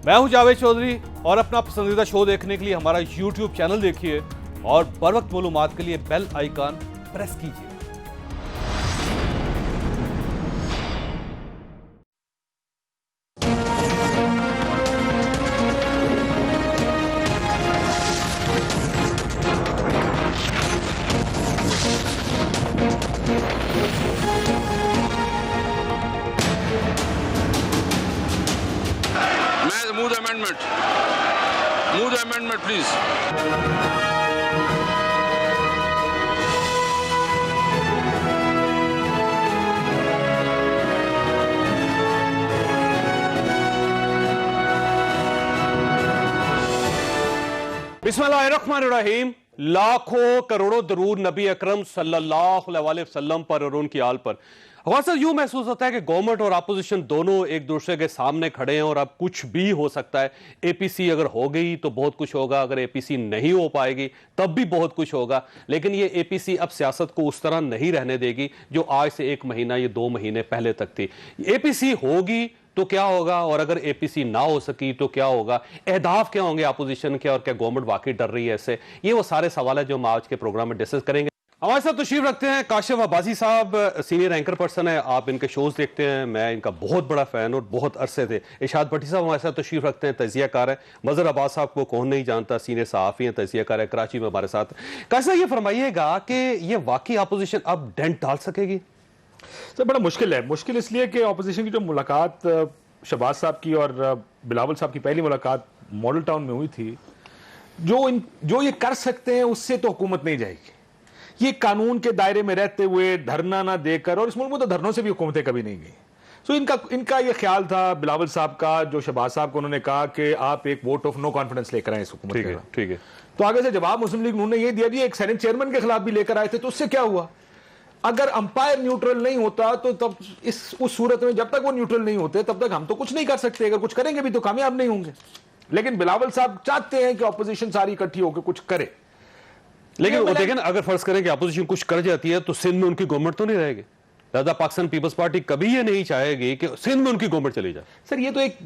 मैं हूं जावेद चौधरी और अपना पसंदीदा शो देखने के लिए हमारा YouTube चैनल देखिए और बर वक्त मालूमात के लिए बेल आइकन प्रेस कीजिए। Move the amendment. Move the amendment, please. बिस्मिल्लाहिर्रहमानिर्रहीम। लाखों करोड़ों दरूद नबी अकरम सल्लल्लाहु अलैहि वसल्लम पर और उनकी आल पर। अक्सर यूं महसूस होता है कि गवर्नमेंट और अपोजिशन दोनों एक दूसरे के सामने खड़े हैं और अब कुछ भी हो सकता है। एपीसी अगर हो गई तो बहुत कुछ होगा, अगर एपीसी नहीं हो पाएगी तब भी बहुत कुछ होगा। लेकिन ये एपीसी अब सियासत को उस तरह नहीं रहने देगी जो आज से 1 महीना या 2 महीने पहले तक थी। एपीसी होगी तो क्या होगा और अगर एपीसी ना हो सकी तो क्या होगा, अहदाफ क्या होंगे अपोजिशन के और क्या गवर्नमेंट वाकई डर रही है इससे, ये वो सारे सवाल है जो हम आज के प्रोग्राम में डिस्कस करेंगे। हमारे साथ तशरीफ रखते हैं काशिफ अब्बासी साहब, सीनियर एंकर पर्सन है, आप इनके शोज देखते हैं, मैं इनका बहुत बड़ा फैन और बहुत अरसे थे। इरशाद भट्टी साहब हमारे साथ तशरीफ रखते हैं, तजिया कार है। मजहर अब्बास साहब को कौन नहीं जानता, सीनियर सहाफ़ी हैं, तजिया कार है, कराची में हमारे साथ। काशिफ ये फरमाइएगा कि ये वाकई अपोजिशन अब डेंट डाल सकेगी? सर बड़ा मुश्किल है। मुश्किल इसलिए कि अपोजिशन की जो मुलाकात शहबाज साहब की और बिलावल साहब की पहली मुलाकात मॉडल टाउन में हुई थी, जो ये कर सकते हैं उससे तो हुकूमत नहीं जाएगी। ये कानून के दायरे में रहते हुए धरना ना देकर, और इस मुल्क में तो धरनों से भी हुकूमतें कभी नहीं गई। सो इनका ये ख्याल था बिलावल साहब का, जो शहबाज साहब को उन्होंने कहा कि आप एक वोट ऑफ नो कॉन्फिडेंस लेकर आए इस हुकूमत के खिलाफ। ठीक है। तो आगे से जवाब मुस्लिम लीग नून ने ये दिया, एक सेनेट चेयरमैन के खिलाफ भी लेकर आए थे, तो उससे क्या हुआ? अगर अंपायर न्यूट्रल नहीं होता तो तब उस सूरत में जब तक वो न्यूट्रल नहीं होते तब तक हम तो कुछ नहीं कर सकते। अगर कुछ करेंगे भी तो कामयाब नहीं होंगे। लेकिन बिलावल साहब चाहते हैं कि ऑपोजिशन सारी इकट्ठी होकर कुछ करे। लेकिन वो देखें ना, अगर फर्ज करें कि अपोजिशन कुछ कर जाती है तो सिंध में उनकी गवर्नमेंट तो नहीं रहेगी। दादा पाकिस्तान पीपल्स पार्टी कभी ये नहीं चाहेगी कि सिंध में उनकी गवर्नमेंट चली जाए। सर ये तो एक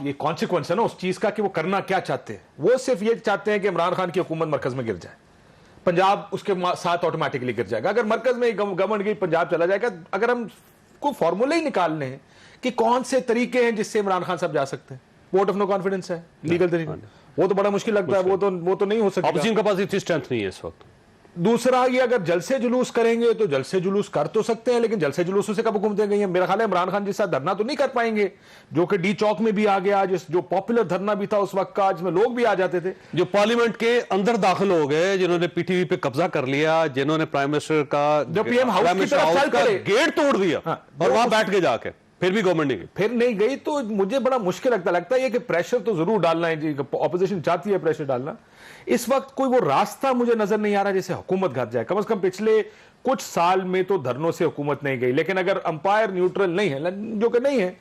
ये कॉन्सिक्वेंस है ना उस चीज का कि वो करना क्या चाहते हैं। वो सिर्फ ये चाहते हैं कि इमरान खान की हुकूमत मरकज में गिर जाए, पंजाब उसके साथ ऑटोमेटिकली गिर जाएगा। अगर मरकज में गवर्नमेंट गई पंजाब चला जाएगा। अगर हम को फॉर्मूला ही निकालने हैं कि कौन से तरीके हैं जिससे इमरान खान साहब जा सकते हैं, वोट ऑफ नो कॉन्फिडेंस है लीगल तरीका, वो तो बड़ा मुश्किल लगता है। वो तो नहीं हो सकता। अपोजिशन के पास इतनी स्ट्रेंथ नहीं है इस वक्त। दूसरा ये अगर जलसे जुलूस करेंगे तो जलसे जुलूस कर तो सकते हैं, लेकिन जलसे जुलूसों से कब हुकूमतें गई हैं? मेरा ख्याल है इमरान खान जिस धरना तो नहीं कर पाएंगे जो कि डी चौक में भी आ गया, जो पॉपुलर धरना भी था उस वक्त का, जिसमें लोग भी आ जाते थे, जो पार्लियामेंट के अंदर दाखिल हो गए, जिन्होंने पीटीवी पे कब्जा कर लिया, जिन्होंने प्राइम मिनिस्टर का जो पीएम हाउस की तरफ चल पड़े, गेट तोड़ दिया और वहां बैठ के जाके फिर भी गवर्नमेंट नहीं गई। फिर नहीं गई तो मुझे बड़ा मुश्किल लगता है कि प्रेशर तो जरूर डालना है, ऑपोजिशन चाहती है प्रेशर डालना। इस वक्त कोई वो रास्ता मुझे नजर नहीं आ रहा जिससे हुकूमत घर जाए। कम से कम पिछले कुछ साल में तो धरनों से हुकूमत नहीं गई। लेकिन अगर अंपायर न्यूट्रल नहीं है, जो कि नहीं है,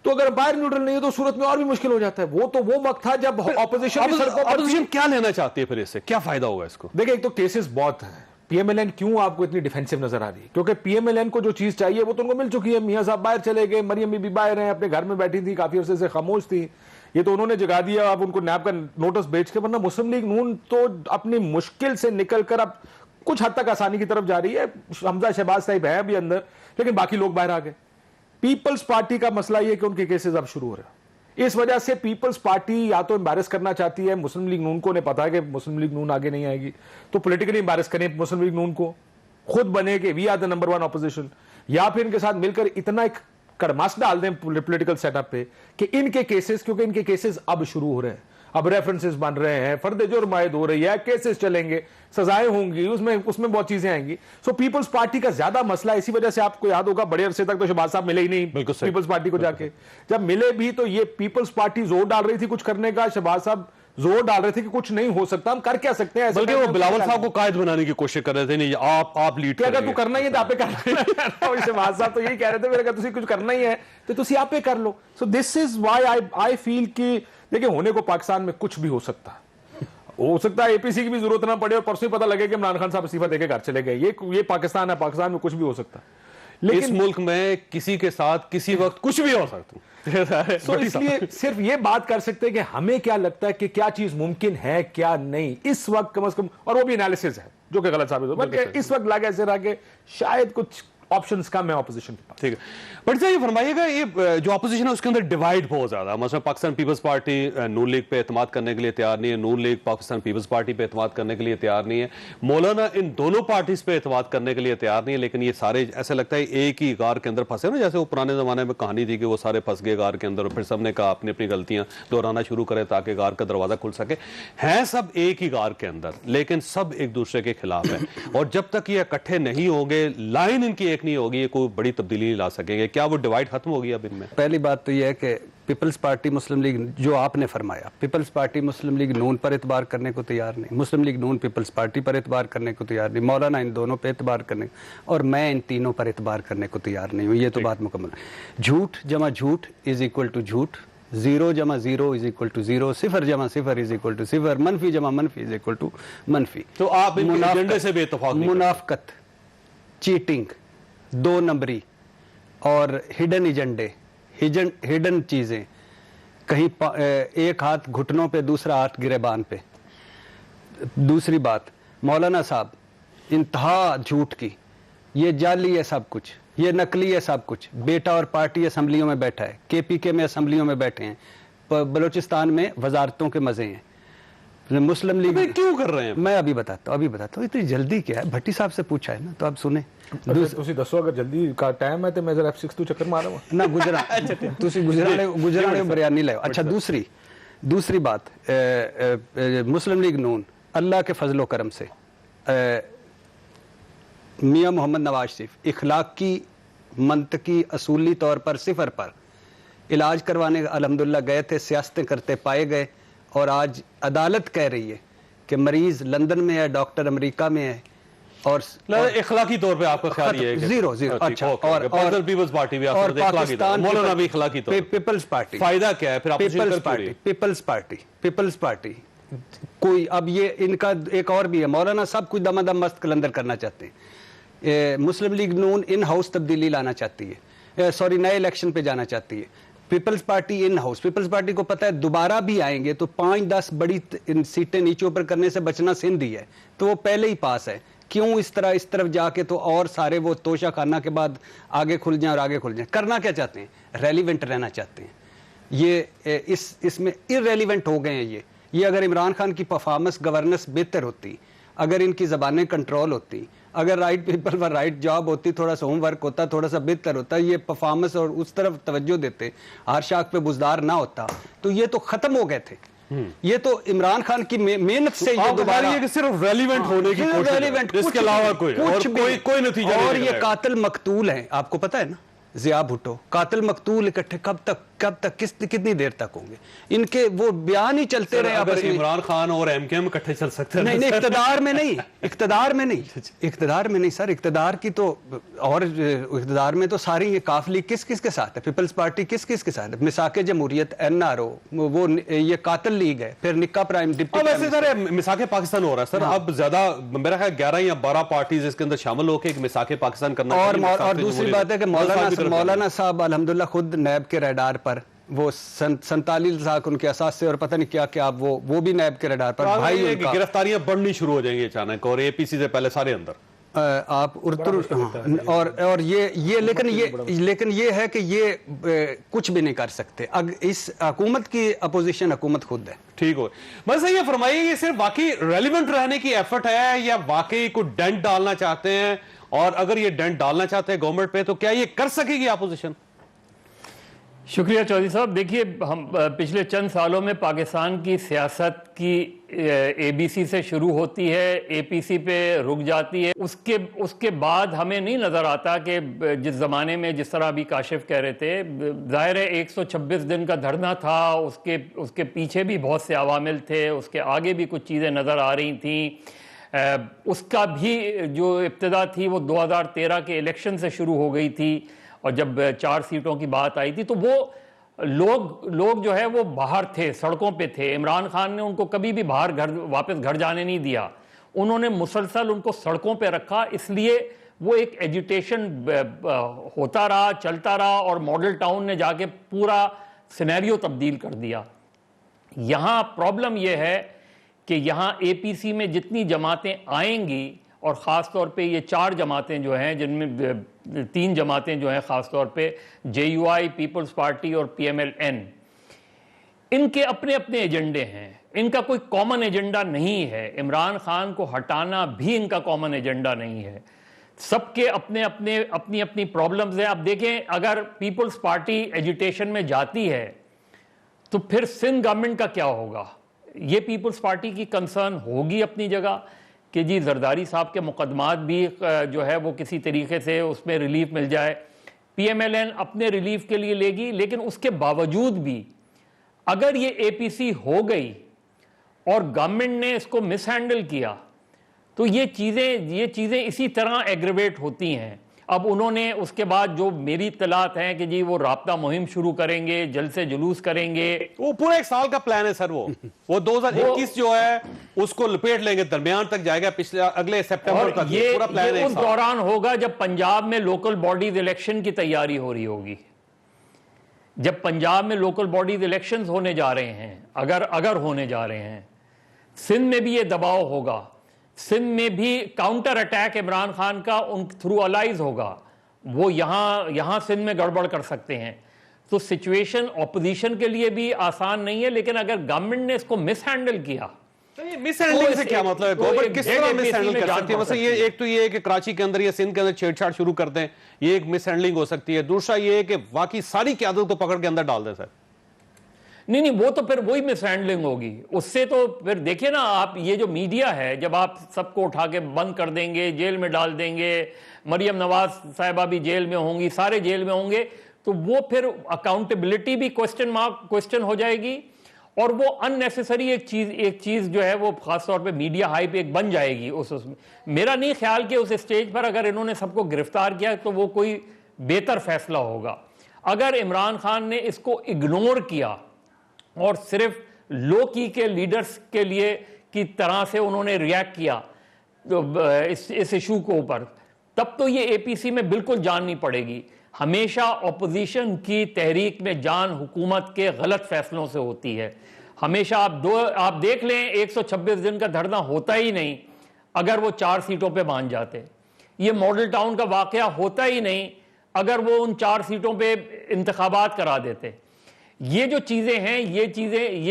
तो अगर अंपायर न्यूट्रल नहीं है तो सूरत में और भी मुश्किल हो जाता है। वो वक्त था जब ऑपोजिशन क्या लेना चाहती है, फिर इससे क्या फायदा होगा इसको? देखिए एक तो केसेस बहुत है। पीएमएलएन क्यों आपको इतनी डिफेंसिव नजर आ रही है? क्योंकि पीएमएलएन को जो चीज चाहिए वो तो उनको मिल चुकी है। मियां साहब बाहर चले गए, मरियम बीबी बाहर हैं, अपने घर में बैठी थी, काफी अरसे से खामोश थी, ये तो उन्होंने जगा दिया। अब उनको नैब का नोटिस भेज के, वरना मुस्लिम लीग नून तो अपनी मुश्किल से निकलकर अब कुछ हद तक आसानी की तरफ जा रही है। हमजा शहबाज साहिब है अभी अंदर, लेकिन बाकी लोग बाहर आ गए। पीपल्स पार्टी का मसला यह कि उनके केसेस अब शुरू हो रहे हैं। इस वजह से पीपल्स पार्टी या तो एम्बैरेस करना चाहती है मुस्लिम लीग नून को, ने पता है कि मुस्लिम लीग नून आगे नहीं आएगी, तो पॉलिटिकली एम्बैरेस करें मुस्लिम लीग नून को, खुद बने कि we are the number 1 opposition, या फिर इनके साथ मिलकर इतना एक कड़मास डाल दें पॉलिटिकल सेटअप पे कि इनके केसेस, क्योंकि इनके केसेस अब शुरू हो रहे हैं, अब रेफरेंसेस बन रहे हैं, फर्द जुर्म आयद हो रही है, केसेस चलेंगे, सजाएं होंगी, उसमें बहुत चीजें आएंगी। सो पीपल्स पार्टी का ज्यादा मसला, इसी वजह से आपको याद होगा बड़े अरसे तक तो शहबाज साहब मिले ही नहीं पीपल्स पार्टी को जाके। जब मिले भी तो ये पीपल्स पार्टी जोर डाल रही थी कुछ करने का, शहबाज साहब जोर डाल रहे थे कि कुछ नहीं हो सकता, हम कर क्या सकते हैं। बल्कि वो बिलावल साहब को कायद बनाने की कोशिश कर रहे थे, नहीं आप लीड करेंगे, अगर तू करना ही है तो आप करना। शहबाज साहब तो यही कह रहे थे, मेरे तुसी कुछ करना ही है तो तुसी आप कर लो। So this is why I feel कि देखिए होने को पाकिस्तान में कुछ भी हो सकता है। एपीसी की भी जरूरत ना पड़े और परसों ही पता लगे कि इमरान खान साहब इस्तीफा देके घर चले गए। ये पाकिस्तान है, पाकिस्तान में कुछ भी हो सकता है। लेकिन इस मुल्क में किसी के साथ किसी वक्त कुछ भी हो सकता है। So इसलिए सिर्फ ये बात कर सकते हैं कि हमें क्या लगता है कि क्या चीज मुमकिन है क्या नहीं इस वक्त कम से कम, और वो भी एनालिसिस है जो कि गलत साबित हो, बल्कि इस वक्त लगा ऐसे रहा कि शायद कुछ ऑप्शंस कम है ऑपोजिशन के पास। ठीक है, बट सर ये फरमाइएगा, ये जो अपोजिशन है उसके अंदर डिवाइड बहुत ज्यादा, मतलब पाकिस्तान पीपल्स पार्टी नून लीग पे एतमाद करने के लिए तैयार नहीं है, नून लीग पाकिस्तान पीपल्स पार्टी पे एतमाद करने के लिए तैयार नहीं है, मौलाना इन दोनों पार्टीज पे एतमाद करने के लिए तैयार नहीं है, लेकिन ये सारे ऐसे लगता है एक ही गार के अंदर फंसे ना, जैसे वो पुराने जमाने में कहानी थी कि वो सारे फंस गए गार के अंदर और फिर सबने कहा अपनी अपनी गलतियां दोहराना शुरू करें ताकि गार का दरवाजा खुल सके। हैं सब एक ही गार के अंदर, लेकिन सब एक दूसरे के खिलाफ है, और जब तक ये इकट्ठे नहीं होंगे, लाइन इनकी एक नहीं होगी, ये कोई बड़ी तब्दीली नहीं ला सकेंगे। क्या वो डिवाइड खत्म होगी अब इनमें? पहली बात तो यह है कि पीपल्स पार्टी मुस्लिम लीग, जो आपने फरमाया, पीपल्स पार्टी मुस्लिम लीग नून पर एतबार करने को तैयार नहीं, मुस्लिम लीग नून पीपल्स पार्टी पर एतबार करने को तैयार नहीं, मौलाना इन दोनों पर एतबार करने, और मैं इन तीनों पर एतबार करने को तैयार नहीं हूँ। ये तो बात मुकम्मल है। झूठ जमा झूठ इज इक्वल टू झूठ, 0 जमा 0 इज इक्वल टू 0, 0 जमा 0 इज इक्वल टू 0, मनफी जमा मनफी इज इक्वल टू मनफी। तो आप एजेंडे से बेइत्तेफाक नहीं? मुनाफकत, चीटिंग, 2 नंबरी और हिडन एजेंडे, हिडन चीजें, कहीं एक हाथ घुटनों पे दूसरा हाथ गिरेबान पे। दूसरी बात, मौलाना साहब इंतहा झूठ की, ये जाली है सब कुछ, ये नकली है सब कुछ। बेटा और पार्टी असम्बलियों में बैठा है, केपीके में असम्बलियों में बैठे हैं, बलूचिस्तान में वजारतों के मजे हैं। मुस्लिम लीग क्यों कर रहे हैं? मैं अभी बताता हूँ इतनी जल्दी क्या है। भट्टी साहब से पूछा है ना, तो आप सुने। ਤੁਸੀਂ ਦੱਸੋ ਅਗਰ ਜਲਦੀ का टाइम है तो मैं जरा F6 ਤੋਂ ਚੱਕਰ ਮਾਰਾਂ ना गुजराने बयान नहीं लाओ। अच्छा, दूसरी बात, मुस्लिम लीग नून अल्लाह के फजलो करम से मियां मोहम्मद नवाज शरीफ इखलाकी, मंतकी, असूली तौर पर 0 पर इलाज करवाने अल्हम्दुलिल्लाह गए थे, सियासतें करते पाए गए, और आज अदालत कह रही है कि मरीज लंदन में है, डॉक्टर अमेरिका में है, और इखलाकी तौर पे आपका ख्याल ये है कि 0 अच्छा, और पीपल्स पार्टी भी और पाकिस्तान मौलाना भी इखलाकी तौर पे, पीपल्स पार्टी, फायदा क्या है फिर? पीपल्स पार्टी कोई, अब ये इनका एक और भी है, मौलाना साहब कुछ दमादम मस्त कलंदर करना चाहते हैं, मुस्लिम लीग नून इन हाउस तब्दीली लाना चाहती है, सॉरी नए इलेक्शन पे जाना चाहती है, पीपल्स पार्टी इन हाउस। पीपल्स पार्टी को पता है दोबारा भी आएंगे तो 5-10 बड़ी सीटें नीचे ऊपर करने से बचना सिंध ही है, तो वो पहले ही पास है। क्यों इस तरफ जाके तो और सारे वो तोशा खाना के बाद आगे खुल जाएं और आगे खुल जाएं? करना क्या चाहते हैं? रेलिवेंट रहना चाहते हैं। ये इसमें इररेलिवेंट हो गए हैं ये अगर इमरान खान की परफॉर्मेंस, गवर्नेंस बेहतर होती, अगर इनकी ज़बानें कंट्रोल होती, अगर राइट पीपल पर राइट जॉब होती, थोड़ा सा होमवर्क होता, थोड़ा सा बेहतर होता, ये परफॉर्मेंस और उस तरफ तवज्जो देते, हर शाख पे बुजदार ना होता, तो ये तो खत्म हो गए थे। ये तो इमरान खान की मेहनत से ये दोबारा सिर्फ रेलिवेंट होने की कोशिश है, इसके अलावा कोई नतीजा नहीं। और ये कातिल मकतूल हैं, आपको पता है ना, ज़िया भुट्टो कातिल मकतूल इकट्ठे कब तक कितनी देर तक होंगे? इनके वो बयान ही चलते रहे। अगर इमरान खान और एमकेएम इकट्ठे चल सकते हैं? नहीं, इख्तिदार में नहीं सर, इख्तिदार की तो, और इख्तिदार में तो सारी ये काफली किस के साथ है? पीपल्स पार्टी किस के साथ है? मिसाके जमहूरियत, NRO, वो ये कातिल लीग है, फिर निक्का प्राइम डिप्टी। वैसे सर मिसाके पाकिस्तान हो रहा है सर, अब ज्यादा मेरा ख्याल 11 या 12 पार्टीज इसके अंदर शामिल होकर एक मिसाके पाकिस्तान करना। और दूसरी बात है कि मौलाना साहब अल्हम्दुलिल्लाह खुद नैब के रडार पर, वो 47 लाख उनके असास से, और पता नहीं क्या क्या, वो भी नैब के रडार पर। भाई गिरफ्तारियां बढ़नी शुरू हो जाएंगी अचानक, और APC से पहले सारे अंदर आप और ये लेकिन ये है कि ये कुछ भी नहीं कर सकते। इस हुकूमत की अपोजिशन हुकूमत खुद है। ठीक हो, बस ये फरमाइए, ये सिर्फ वाकई रेलिवेंट रहने की एफर्ट है या वाकई को डेंट डालना चाहते हैं? और अगर ये डेंट डालना चाहते हैं गवर्नमेंट पे, तो क्या ये कर सकेगी अपोजिशन? शुक्रिया चौधरी साहब। देखिए, हम पिछले चंद सालों में पाकिस्तान की सियासत की ABC से शुरू होती है, APC पे रुक जाती है, उसके बाद हमें नहीं नज़र आता कि जिस ज़माने में, जिस तरह अभी काशिफ कह रहे थे, ज़ाहिर है 126 दिन का धरना था, उसके पीछे भी बहुत से अवामिल थे, उसके आगे भी कुछ चीज़ें नज़र आ रही थी। उसका भी जो इब्तिदा थी वो 2013 के इलेक्शन से शुरू हो गई थी, और जब 4 सीटों की बात आई थी तो वो लोग जो है वो बाहर थे, सड़कों पे थे। इमरान खान ने उनको कभी भी वापस घर जाने नहीं दिया। उन्होंने मुसलसल उनको सड़कों पे रखा, इसलिए وہ ایک ایجیٹیشن ہوتا رہا، چلتا رہا، اور ماڈل ٹاؤن نے جا کے پورا سینیریو تبدیل کر دیا۔ یہاں پرابلم یہ ہے کہ یہاں اے پی سی میں جتنی جماعتیں آئیں گی، اور خاص طور پہ یہ 4 جماعتیں جو ہیں، جن میں 3 جماعتیں جو ہیں خاص طور پہ جے یو آئی، پیپلز پارٹی اور پی ایم ایل این، ان کے اپنے اپنے ایجنڈے ہیں، ان کا کوئی کامن ایجنڈا نہیں ہے۔ عمران خان کو ہٹانا بھی ان کا کامن ایجنڈا نہیں ہے، سب کے اپنے اپنی پرابلمز ہیں۔ اب دیکھیں، اگر پیپلز پارٹی ایجیٹیشن میں جاتی ہے تو پھر سندھ گورنمنٹ کا کیا ہوگا؟ یہ پیپلز پارٹی کی کنسرن ہوگی اپنی جگہ کہ جی زرداری صاحب کے مقدمات بھی جو ہے وہ کسی طریقے سے اس میں ریلیف مل جائے۔ پی ایم ایل این اپنے ریلیف کے لیے لے گی، لیکن اس کے باوجود بھی اگر یہ اے پی سی ہو گئی اور گورنمنٹ نے اس کو مس ہینڈل کیا تو یہ چیزیں اسی طرح ایگریویٹ ہوتی ہیں۔ اب انہوں نے اس کے بعد جو میری اطلاعات ہیں کہ جی وہ رابطہ مہم شروع کریں گے، جلسے جلوس کریں گے۔ وہ پورا 1 سال کا پلان ہے سر، وہ 2021 جو ہے اس کو لپیٹ لیں گے، درمیان تک جائے گا، اگلے سپٹمبر تک یہ پورا پلان ہے۔ اس دوران ہوگا جب پنجاب میں لوکل باڈیز الیکشن کی تیاری ہو رہی ہوگی، جب پنجاب میں لوکل باڈیز الیکشنز ہونے جا رہے ہیں، اگر ہونے جا رہے ہیں، سندھ میں بھی یہ دباؤ ہوگا، سندھ میں بھی کاؤنٹر اٹیک عمران خان کا ان تھرو الائز ہوگا، وہ یہاں سندھ میں گڑبڑ کر سکتے ہیں۔ تو سچویشن اپوزیشن کے لیے بھی آسان نہیں ہے، لیکن اگر گورنمنٹ نے اس کو مس ہینڈل کیا، مس ہینڈلنگ سے کیا مطلب ہے؟ گورنمنٹ کس طرح مس ہینڈل کر سکتی ہے؟ مثلا ایک تو یہ ہے کہ کراچی کے اندر یا سندھ کے اندر چھیڑ چھاڑ شروع کر دیں، یہ ایک مس ہینڈلنگ ہو سکتی ہے۔ دوسرا یہ ہے کہ واقعی ساری قیادت کو پکڑ کے اندر ڈال دیں سر۔ نہیں، وہ تو پھر وہی مس ہینڈلنگ ہوگی۔ اس سے تو پھر دیکھیں نا آپ، یہ جو میڈیا ہے، جب آپ سب کو اٹھا کے بند کر دیں گے، جیل میں ڈال دیں گے، مریم نواز صاحبہ بھی جیل میں ہوں گی، سارے جیل میں ہوں گے، تو وہ پھر اکاؤنٹیبلٹی بھی کوسچن ہو جائے گی، اور وہ ان نیسیسری ایک چیز جو ہے وہ خاص طور پہ میڈیا ہائپ ایک بن جائے گی۔ اس میں میرا نہیں خیال کہ اس اسٹیج پر اگر انہوں نے سب کو گرفتار کیا تو وہ کوئی بہتر فیصلہ ہوگا۔ اگر عمران خان نے اس کو اگنور کیا اور صرف لو کی کے لیڈرز کے لیے کی طرح سے انہوں نے ریاکٹ کیا اس ایشو کو اوپر، تب تو یہ اے پی سی میں بالکل جان نہیں پڑے گی۔ ہمیشہ اپوزیشن کی تحریک میں جان حکومت کے غلط فیصلوں سے ہوتی ہے۔ ہمیشہ آپ دیکھ لیں 126 دن کا دھرنا ہوتا ہی نہیں اگر وہ 4 سیٹوں پہ مان جاتے، یہ ماڈل ٹاؤن کا واقعہ ہوتا ہی نہیں اگر وہ ان 4 سیٹوں پہ انتخابات کرا دیتے۔ یہ جو چیزیں ہیں، یہ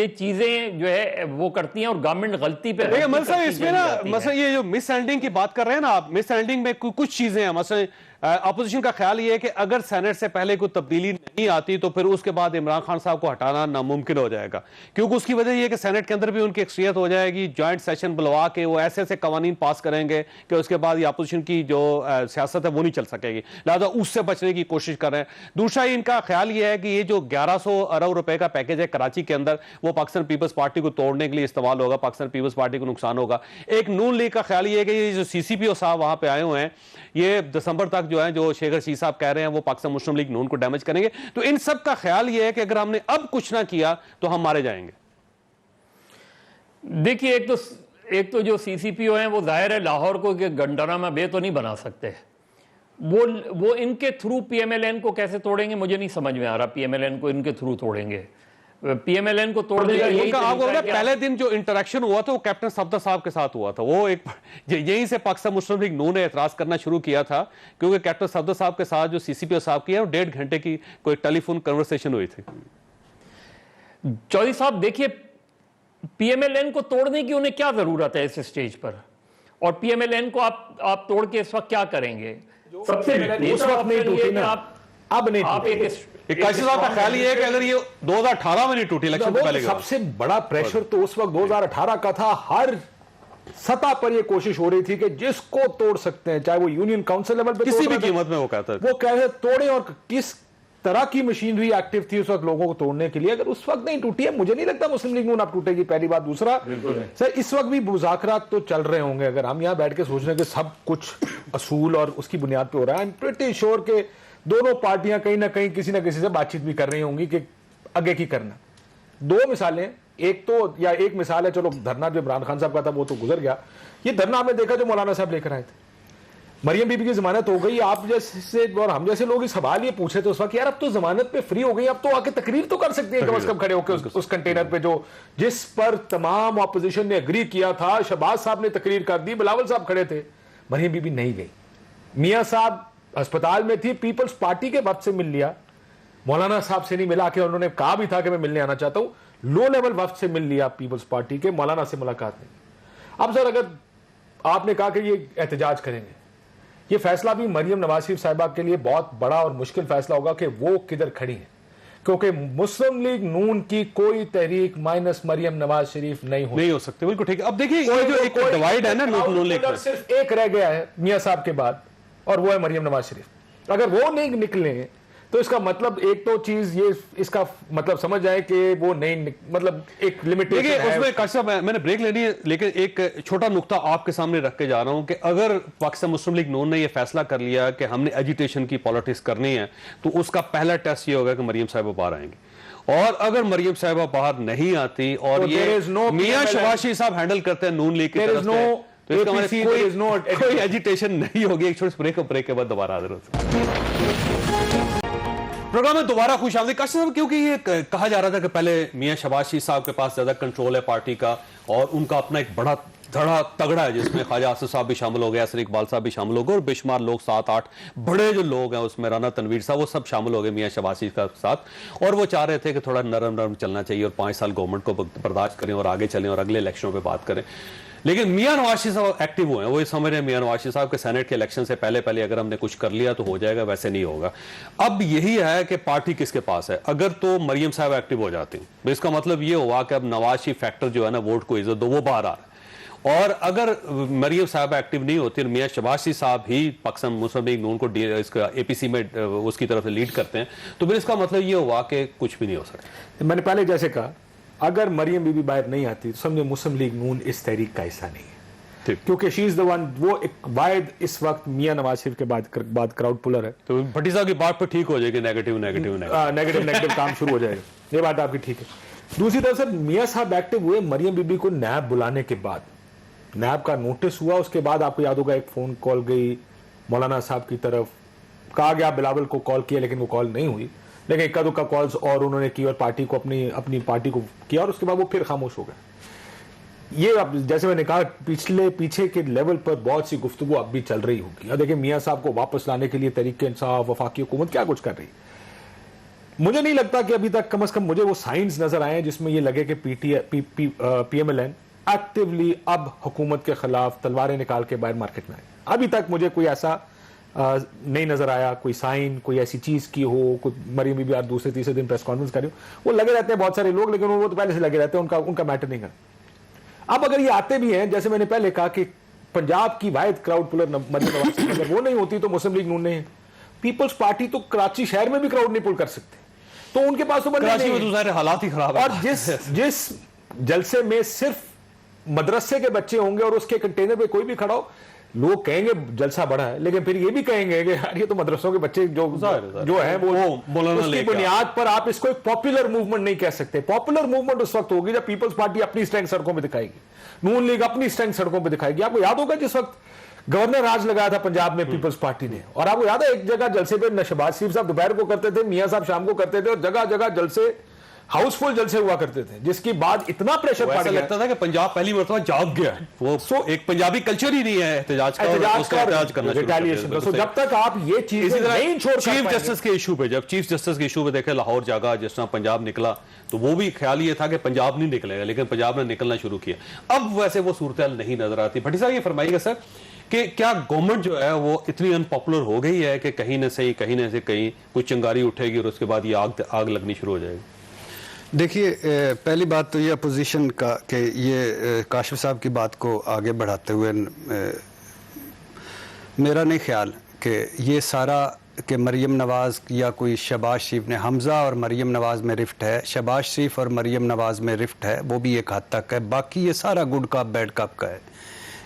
چیزیں جو ہے وہ کرتی ہیں، اور گورنمنٹ غلطی پہ مثلا اس میں نا، مثلا یہ جو مس ہینڈلنگ کی بات کر رہے ہیں نا آپ، مس ہینڈلنگ میں کچھ چیزیں ہیں۔ مثلا اپوزیشن کا خیال یہ ہے کہ اگر سینٹ سے پہلے کوئی تبدیلی نہیں آتی تو پھر اس کے بعد عمران خان صاحب کو ہٹانا ناممکن ہو جائے گا، کیونکہ اس کی وجہ یہ ہے کہ سینٹ کے اندر بھی ان کی اکثریت ہو جائے گی، جوائنٹ سیشن بلوا کے وہ ایسے قوانین پاس کریں گے کہ اس کے بعد یہ اپوزیشن کی جو سیاست ہے وہ نہیں چل سکے گی، لہٰذا اس سے بچنے کی کوشش کر رہے ہیں۔ دوسرا ان کا خیال یہ ہے کہ یہ جو 1100 ارب روپے کا پیکیج ہے کراچی کے اندر، وہ پاکستان پیپلز پارٹی کو توڑنے کے لیے استعمال ہوگا، پاکستان پیپلز پارٹی کو نقصان ہوگا۔ ایک نون لیگ کا خیال یہ ہے کہ یہ جو سی سی پی او صاحب وہاں پہ آئے ہوئے ہیں، یہ دسمبر تک جو ہے جو شیخ رشید صاحب کہہ رہے ہیں وہ پاکستان مسلم لیگ نون کو ڈیمیج کریں گے۔ تو ان سب کا خیال یہ ہے کہ اگر ہم نے اب کچھ نہ کیا تو ہم مارے جائیں گے۔ دیکھیے، ایک تو جو سی سی پی او ہیں وہ ظاہر ہے لاہور کو کہ گنڈرامہ بے تو نہیں بنا سکتے، وہ ان کے through P M L N کو کیسے توڑیں گے مجھے نہیں سمجھ میں آ رہا۔ پی ایم ایل این کو ان کے تھرو توڑیں گے، پی ایم ایل این کو توڑنے کا یہی طریقہ ہے کہ پہلے دن جو انٹریکشن ہوا تھا وہ کیپٹن صفدر صاحب کے ساتھ ہوا تھا، وہ ایک یہیں سے پاکستان مسلم لیگ نون نے اعتراض کرنا شروع کیا تھا، کیونکہ کیپٹن صفدر صاحب کے ساتھ جو سی سی پی او صاحب کی ہے وہ 1.5 گھنٹے کی کوئی ٹیلی فون کنورسیشن ہوئی تھی۔ چودھری صاحب دیکھیے، پی ایم ایل این کو توڑنے کی انہیں کیا ضرورت ہے اس اسٹیج پر، اور پی ایم ایل این کو آپ توڑ کے اس وقت کیا کریں گے؟ سب سے اس وقت نہیں ٹوٹی نا، اب نہیں ٹوٹی۔ قاسم صاحب کا خیال یہ ہے کہ اگر یہ 2018 میں نہیں ٹوٹی الیکشن سے پہلے، سب سے بڑا پریشر تو اس وقت 2018 کا تھا، ہر سطح پر یہ کوشش ہو رہی تھی کہ جس کو توڑ سکتے ہیں، چاہے وہ یونین کاؤنسل لیول پہ کسی بھی قیمت میں، وہ کہتا ہے وہ کیسے توڑیں، اور کس طرح کی مشینری ایکٹیو تھی اس وقت لوگوں کو توڑنے کے لیے۔ اگر اس وقت نہیں ٹوٹی ہے، مجھے نہیں لگتا مسلم لیگ نون اب ٹوٹے گی، پہلی بات۔ دوسرا سر، اس وقت بھی مذاکرات تو چل رہے ہوں گے، اگر ہم یہاں بیٹھ کے سوچ رہے ہیں کہ سب کچھ اصول اور اس کی بنیاد پہ ہو رہا ہے، آئی ایم پریٹی شیور کہ دونوں پارٹیاں کہیں نہ کہیں کسی نہ کسی سے بات چیت بھی کر رہی ہوں گی کہ آگے کی کرنا۔ 2 مثالیں، ایک مثال ہے، چلو دھرنا جو عمران خان صاحب کا تھا وہ تو گزر گیا، یہ دھرنا ہم نے دیکھا جو مولانا صاحب لے کر آئے تھے، मरियम बीबी की जमानत हो गई, आप जैसे और हम जैसे लोग इस सवाल ये पूछे थे उस वक्त, यार अब तो जमानत पे फ्री हो गई, अब तो आके तकरीर तो कर सकती है कम से कम खड़े होकर उस कंटेनर पे जो जिस पर तमाम ऑपोजिशन ने एग्री किया था। शहबाज साहब ने तकरीर कर दी, बिलावल साहब खड़े थे, मरियम बीबी नहीं गई। मियां साहब अस्पताल में थी, पीपल्स पार्टी के वक्त से मिल लिया, मौलाना साहब से नहीं मिला के उन्होंने कहा भी था कि मैं मिलने आना चाहता हूं, लो लेवल वक्त से मिल लिया पीपल्स पार्टी के, मौलाना से मुलाकात नहीं। अब सर अगर आपने कहा कि ये एहतजाज करेंगे, ये फैसला भी मरियम नवाज शरीफ साहिबा के लिए बहुत बड़ा और मुश्किल फैसला होगा कि वो किधर खड़ी है, क्योंकि मुस्लिम लीग नून की कोई तहरीक माइनस मरियम नवाज शरीफ नहीं हो सकते। बिल्कुल ठीक है। अब देखिए ये जो एक डिवाइड है ना नून लीग में, सिर्फ एक रह गया है मियां साहब के बाद, और वो है मरियम नवाज शरीफ। अगर वो नहीं निकले तो इसका मतलब एक तो चीज ये इसका मतलब समझ जाए कि वो नहीं, मतलब एक लिमिटेशन है उसमें। काशी साहब मैंने ब्रेक लेनी है, लेकिन एक छोटा नुक्ता आपके सामने रख के जा रहा हूं कि अगर पाकिस्तान मुस्लिम लीग नून ने ये फैसला कर लिया कि हमने एजिटेशन की पॉलिटिक्स करनी है, तो उसका पहला टेस्ट ये होगा कि मरियम साहिबा बाहर आएंगी। और अगर मरियम साहिबा बाहर नहीं आती और ये मियां शहबाज शरीफ साहब हैंडल करते हैं नून लीग की तरफ से, तो इसका मतलब कोई एजिटेशन नहीं होगी। एक छोटे ब्रेक के बाद दोबारा हाजिर होते हैं। प्रोग्राम में दोबारा खुश आमदीद। काशी साहब, क्योंकि ये कहा जा रहा था कि पहले मियां शहबाज शरीफ साहब के पास ज्यादा कंट्रोल है पार्टी का और उनका अपना एक बड़ा धड़ा तगड़ा है जिसमें ख्वाजा आसिफ साहब भी शामिल हो गए, असर इकबाल साहब भी शामिल हो गए और बेशुमार लोग 7-8 बड़े जो लोग हैं उसमें राना तनवीर साहब वो सब शामिल हो गए मियां शहबाज शरीफ के साथ। और वो चाह रहे थे कि थोड़ा नरम चलना चाहिए और 5 साल गवर्नमेंट को बर्दाश्त करें और आगे चलें और अगले इलेक्शनों पर बात करें। लेकिन मियां नवाज शरीफ साहब एक्टिव हुए हैं, वो ये समझ रहे हैं मियां नवाज शरीफ साहब के सेनेट के इलेक्शन से पहले अगर हमने कुछ कर लिया तो हो जाएगा, वैसे नहीं होगा। अब यही है कि पार्टी किसके पास है। अगर तो मरियम साहब एक्टिव हो जाती हैं, इसका मतलब ये हुआ कि अब नवाज शरीफ फैक्टर जो है ना वोट को इज्जत दो, वो बाहर आ रहा है। और अगर मरियम साहब एक्टिव नहीं होती और मियां शहबाज शरीफ साहब ही पाकिस्तान मुस्लिम लीग नून को इसका एपीसी में उसकी तरफ से लीड करते हैं, तो फिर इसका मतलब ये हुआ कि कुछ भी नहीं हो सकता। मैंने पहले जैसे कहा, अगर मरियम बीबी बाहर नहीं आती तो समझे मुस्लिम लीग नून इस तहरीक का हिस्सा नहीं है, क्योंकि शी इज द वन, वो एक वाहिद इस वक्त मियां नवाज शरीफ के बाद क्राउड पुलर है। तो भट्टी साहब की बात पर ठीक हो जाएगी, नेगेटिव काम शुरू हो जाएगा, ये बात आपकी ठीक है। दूसरी तरफ से मियां साहब एक्टिव हुए मरियम बीबी को नैब बुलाने के बाद, नैब का नोटिस हुआ, उसके बाद आपको याद होगा एक फोन कॉल गई मौलाना साहब की तरफ, कहा गया बिलावल को कॉल किया लेकिन वो कॉल नहीं हुई, लेकिन इक्का दुक्का कॉल्स और उन्होंने की और पार्टी को अपनी पार्टी को किया और उसके बाद वो फिर खामोश हो गए। ये अब जैसे मैंने कहा पीछे के लेवल पर बहुत सी गुफ्तगू अब भी चल रही होगी। अब देखिए मियां साहब को वापस लाने के लिए तहरीक इंसाफ वफाकी हुकूमत क्या कुछ कर रही है। मुझे नहीं लगता कि अभी तक कम से कम मुझे वो साइंस नजर आए जिसमें ये लगे कि PMLN एक्टिवली अब हुकूमत के खिलाफ तलवारें निकाल के बाहर मार्केट में आए। अभी तक मुझे कोई ऐसा नहीं नजर आया, कोई साइन कोई ऐसी चीज की हो, कोई मरियम बीबी यार दूसरे तीसरे दिन प्रेस कॉन्फ्रेंस कर रही हो। वो लगे रहते हैं बहुत सारे लोग, लेकिन वो तो पहले से लगे रहते हैं, उनका मैटर नहीं करता। अब अगर ये आते भी हैं, जैसे मैंने पहले कहा कि पंजाब की वाहिद क्राउड पुलर मरियम नवाज शरीफ, अगर वो नहीं होती तो मुस्लिम लीग नून नहीं है। पीपल्स पार्टी तो कराची शहर में भी क्राउड नहीं पुल कर सकते, तो उनके पास तो हालात ही खराब है। और जिस जलसे में सिर्फ मदरसे के बच्चे होंगे और उसके कंटेनर पे कोई भी खड़ा हो, लोग कहेंगे जलसा बड़ा है, लेकिन फिर ये भी कहेंगे कि यार ये तो मदरसों के बच्चे जो है वो उसकी बुनियाद पर आप इसको एक पॉपुलर मूवमेंट नहीं कह सकते। पॉपुलर मूवमेंट उस वक्त होगी जब पीपल्स पार्टी अपनी स्ट्रेंथ सड़कों पे दिखाएगी, नून लीग अपनी स्ट्रेंथ सड़कों पे दिखाएगी। आपको याद होगा जिस वक्त गवर्नर राज लगाया था पंजाब में पीपल्स पार्टी ने, और आपको याद है एक जगह जलसे पे शहबाज शरीफ साहब दोपहर को करते थे, मियां साहब शाम को करते थे, और जगह जगह जलसे हाउसफुल जलसे हुआ करते थे, जिसके बाद इतना प्रेशर पड़ गया, लगता था कि पंजाब पहली मरतबा जाग गया। वो एक पंजाबी कल्चर ही नहीं है एहतजाज करना। जब तक आप ये चीज नहीं छोड़ चीफ जस्टिस के इशू पे, जब चीफ जस्टिस के इशू पे देखे लाहौर जागा, जिस तरह पंजाब निकला, तो वो भी ख्याल ये था कि पंजाब नहीं निकलेगा, लेकिन पंजाब ने निकलना शुरू किया। अब वैसे वो सूरत नहीं नजर आती। भट्टी साहब ये फरमाइएगा सर कि क्या गवर्नमेंट जो है वो इतनी अनपॉपुलर हो गई है कि कहीं न से कहीं कोई चिंगारी उठेगी और उसके बाद ये आग लगनी शुरू हो जाएगी? देखिए, पहली बात तो ये अपोजिशन का कि ये काशिफ साहब की बात को आगे बढ़ाते हुए मेरा नहीं ख्याल कि ये सारा कि मरियम नवाज़ या कोई शहबाज शरीफ ने, हमज़ा और मरियम नवाज़ में रिफ्ट है, शहबाज शरीफ और मरियम नवाज़ में रिफ्ट है, वो भी एक हद तक है। बाकी ये सारा गुड कप बैड कप का है।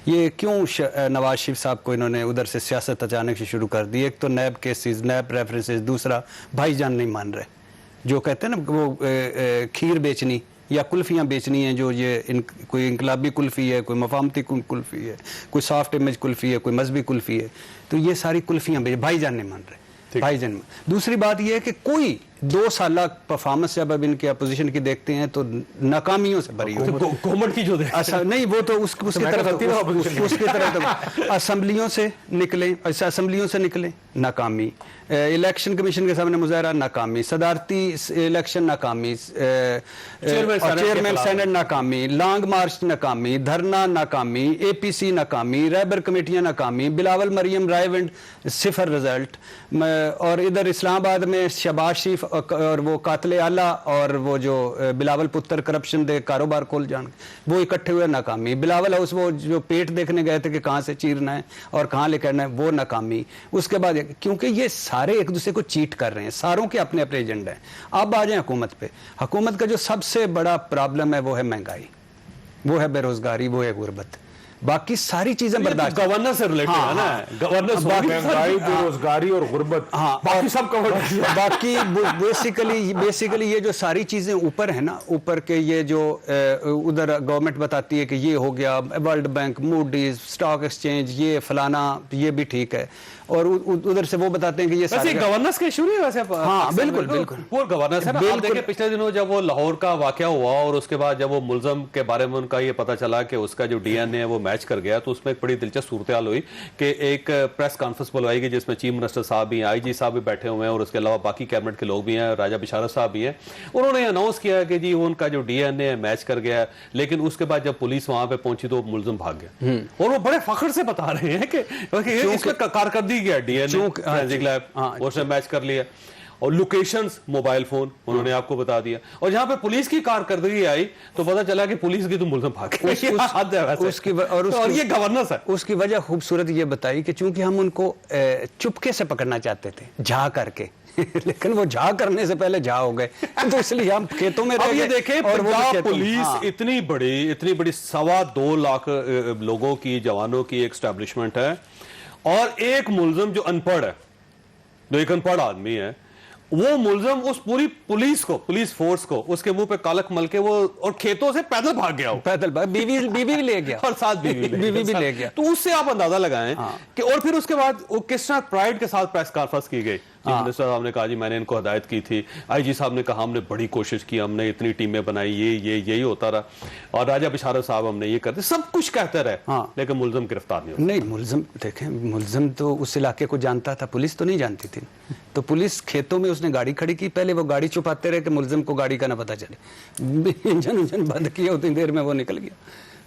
ये क्यों नवाज शरीफ साहब को इन्होंने उधर से सियासत अचानक से शुरू कर दी? एक तो नैब केसेस, नैब रेफरेंसेस, दूसरा भाईजान नहीं मान रहे, जो कहते हैं ना वो खीर बेचनी یا کلفیاں بیچنی ہیں جو یہ کوئی انقلابی کلفی ہے, کوئی مفاہمتی کلفی ہے, کوئی سافٹ امیج کلفی ہے, کوئی مذہبی کلفی ہے, تو یہ ساری کلفیاں بھائی جان نہیں مان رہے, بھائی جان. دوسری بات یہ ہے کہ کوئی 2 سالہ پرفارمنس جب اب ان کے اپوزیشن کی دیکھتے ہیں تو ناکامیوں سے بھری ہوئی گورنمنٹ کی جو نہیں, وہ تو اس کی طرف اسمبلیوں سے نکلیں, اسمبلیوں سے نکلیں ناکامی, الیکشن کمیشن کے سامنے مظاہرہ ناکامی, صدارتی الیکشن ناکامی, چیئرمین سینٹ ناکامی, لانگ مارچ ناکامی, دھرنا ناکامی, اے پی سی ناکامی, رہبر کمیٹیاں ناکامی, بلاول مریم رائے ونڈ 0 رزلٹ, اور ادھر اسلام آباد میں شہباز شریف اور وہ قاتل اعلیٰ اور وہ جو بلاول پتر کرپشن دے کاروبار کھول جان وہ اکٹھے ہوئے ناکامی, بلاول ہاؤس وہ جو پیٹ دیکھنے گئے تھے کہ کہاں سے چیرنا ہے اور کہاں لے کرنا ہے وہ ناکامی. اس کے بعد کیونکہ یہ سارے ایک دوسرے کو چیٹ کر رہے ہیں, ساروں کے اپنے اپنے ایجنڈا ہیں. اب آ جائیں حکومت پہ. حکومت کا جو سب سے بڑا پرابلم ہے وہ ہے مہنگائی, وہ ہے بے روزگاری, وہ ہے غربت. باقی ساری چیزیں برداشت, گورنر سے ریلیٹڈ ہے نا, گورنر مہنگائی, بے روزگاری اور غربت, باقی سب کور. باقی بیسیکلی یہ جو ساری چیزیں اوپر ہیں نا, اوپر کے یہ جو ادھر گورنمنٹ بتاتی ہے کہ یہ ہو گیا, world bank, Moody's, stock exchange, یہ فلانا, یہ بھی ٹھیک ہے, اور ادھر سے وہ بتاتے ہیں کہ یہ ویسے گورننس کے ایشو نہیں ویسے. ہاں بالکل بالکل پور گورننس ہے نا. آپ دیکھیں پچھلے دنوں جب وہ لاہور کا واقعہ ہوا اور اس کے بعد جب وہ ملزم کے بارے میں ان کا یہ پتا چلا کہ اس کا جو ڈی این اے ہے وہ میچ کر گیا, تو اس میں ایک بڑی دلچسپ صورتحال ہوئی کہ ایک پریس کانفرنس بلوائی گئی جس میں چیف منسٹر صاحب بھی ہیں, آئی جی صاحب بھی بیٹھے ہوئے ہیں, اور اس کے علاوہ باقی کیبنٹ کے لوگ بھی ہیں, راجہ بشارت صاحب بھی ہیں. انہوں نے اناؤنس کیا کہ جی ان کا جو ڈی این اے میچ کر گیا ہے, لیکن اس کے بعد جب پولیس وہاں پہ پہنچی تو ملزم بھاگ گیا. اور وہ بڑے فخر سے بتا رہے ہیں کہ اس میں کارکردگی کیا ہے, D N A forensic lab اس نے میچ کر لیا, اور لوکیشنز موبائل فون انہوں نے آپ کو بتا دیا, اور جہاں پہ پولیس کی کارکردگی آئی تو پتا چلا کہ پولیس کی تو ملزم بھاگ گئے. اور یہ گورننس ہے. اس کی وجہ خوبصورت یہ بتائی کہ چونکہ ہم ان کو چپکے سے پکڑنا چاہتے تھے, جھا کر کے, لیکن وہ جھا کرنے سے پہلے جھا ہو گئے, تو اس لیے ہم کھیتوں میں رہ گئے. اب یہ دیکھیں پنجاب پولیس اتنی بڑی 2.25 لاکھ لوگوں کی, جوانوں کی ایک اسٹیبلشمنٹ ہے, اور ایک ملزم جو ان پڑھ ہے, جو ایک ان پڑھ آدمی ہے, وہ ملزم اس پوری پولیس فورس کو اس کے منہ پہ کالک مل کے وہ اور کھیتوں سے پیدل بھاگ گیا, پیدل بیوی بھی لے گیا, اور ساتھ بیوی بھی لے گیا. تو اس سے آپ اندازہ لگائیں کہ, اور پھر اس کے بعد وہ کس طرح پرائڈ کے ساتھ پریس کانفرنس کی گئی. چیف منسٹر صاحب نے کہا جی میں نے ان کو ہدایت کی تھی, آئی جی صاحب نے کہا ہم نے بڑی کوشش کی, ہم نے اتنی ٹیمیں بنائی, یہی ہوتا رہا, اور راجہ بشارت صاحب ہم نے یہ کرتے, سب کچھ کہتے رہے, لیکن ملزم گرفتار نہیں ہوتا. نہیں, ملزم دیکھیں, ملزم تو اس علاقے کو جانتا تھا, پولیس تو نہیں جانتی تھی. تو پولیس کھیتوں میں اس نے گاڑی کھڑی کی, پہلے وہ گاڑی چھپاتے رہے کہ ملزم کو گاڑی کا نہ پتا چلے, انجن بند کیا اتنی دیر میں وہ نکل گیا.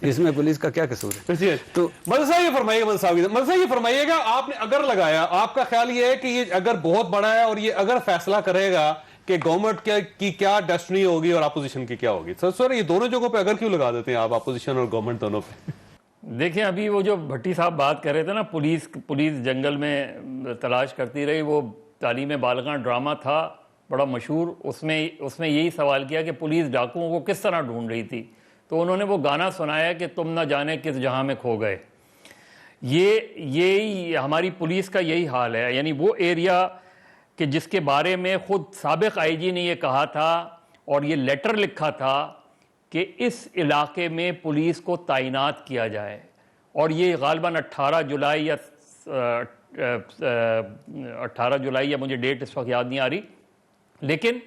اس میں پولیس کا کیا قصور ہے؟ تو مدرسہ یہ فرمائیے گا, آپ نے اگر لگایا, آپ کا خیال یہ ہے کہ یہ اگر بہت بڑا ہے, اور یہ اگر فیصلہ کرے گا کہ گورنمنٹ کی کیا ڈیسٹنی ہوگی اور اپوزیشن کی کیا ہوگی. سر یہ دونوں جگہوں پہ اگر کیوں لگا دیتے ہیں آپ, اپوزیشن اور گورنمنٹ دونوں پہ؟ دیکھیں ابھی وہ جو بھٹی صاحب بات کر رہے تھے نا, پولیس جنگل میں تلاش کرتی رہی, وہ تعلیم بالغاں ڈرامہ تھا بڑا مشہور, اس میں یہی سوال کیا کہ پولیس ڈاکوؤں کو کس طرح ڈھونڈ رہی تھی, تو انہوں نے وہ گانا سنایا کہ تم نہ جانے کس جہاں میں کھو گئے. یہی ہماری پولیس کا یہی حال ہے. یعنی وہ ایریا کہ جس کے بارے میں خود سابق آئی جی نے یہ کہا تھا اور یہ لیٹر لکھا تھا کہ اس علاقے میں پولیس کو تعینات کیا جائے, اور یہ غالباً 18 جولائی یا مجھے ڈیٹ اس وقت یاد نہیں آ رہی, لیکن